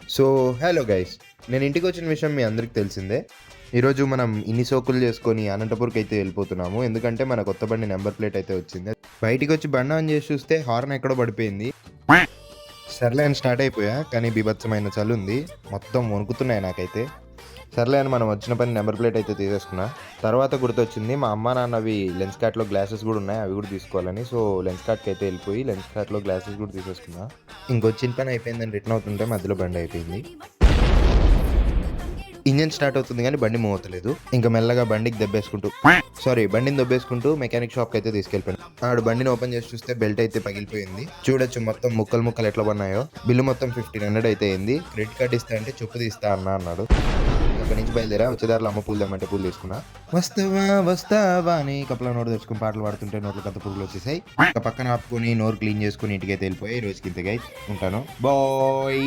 So, hello guys. నేను ఇంటికొచ్చిన విషయం మీ అందరికి తెలిసిందే. ఈరోజు మనం ఇన్ని సోకులు చేసుకొని అనంతపూర్‌కైతే వెళ్ళిపోతున్నాము. ఎందుకంటే మన కొత్త బండి నంబర్ ప్లేట్ అయితే వచ్చింది. బయటికొచ్చి బండి ఆన్ చేసి చూస్తే హార్న్ ఎక్కడో పడిపోయింది. సర్లే అని స్టార్ట్ అయిపోయా. కానీ బీభత్సమైన చలుంది. మొత్తం వణుకుతున్నాయి నాకైతే. సర్లే అని మనం వచ్చిన పని నంబర్ ప్లేట్ అయితే తీసేసుకున్నా. తర్వాత గుర్తొచ్చింది మా అమ్మ నాన్నవి లెన్స్ కార్ట్‌లో గ్లాసెస్ కూడా ఉన్నాయి. అవి కూడా తీసుకోవాలని. సో, లెన్స్ కార్ట్‌కి అయితే వెళ్ళిపోయి లెన్స్ కార్ట్‌లో గ్లాసెస్ కూడా తీసేసుకున్నా. ఇంకొచ్చిన పని అయిపోయిందని రిటర్న్ అవుతుంటే మధ్యలో బండి అయిపోయింది. ఇంజిన్ స్టార్ట్ అవుతుంది కానీ బండి మూవ్ అవుతలేదు. ఇంకా మెల్లగా బండిని దొబ్బేసుకుంటూ మెకానిక్ షాప్‌కి అయితే తీసుకెళ్ళిపోయాను. ఆడు బండిని ఓపెన్ చేసి చూస్తే బెల్ట్ అయితే పగిలిపోయింది. చూడొచ్చు మొత్తం ముక్కలు ముక్కలు ఎట్లా పడినాయో. బిల్లు మొత్తం 1500 అయితే అయింది. క్రెడిట్ కార్డ్ ఇస్తా అంటే చెప్పు తీస్తా అన్నాడు. అక్కడి నుంచి బయలుదేరా. వచ్చేదారిలో అమ్మ పూలు తెమ్మంటే పూలు తీసుకున్నా. వస్తావా వస్తావా అని కప్పులో నోరు తెచ్చుకుని పాటలు పాడుతుంటే నోట్లో పెద్ద పురుగులు వచ్చేసాయి. ఒక పక్కన ఆపుకొని నోరు క్లీన్ చేసుకుని ఇంటికైతే వెళ్ళిపోయి ఈ రోజుకి ఇంతకై ఉంటాను. బాయ్.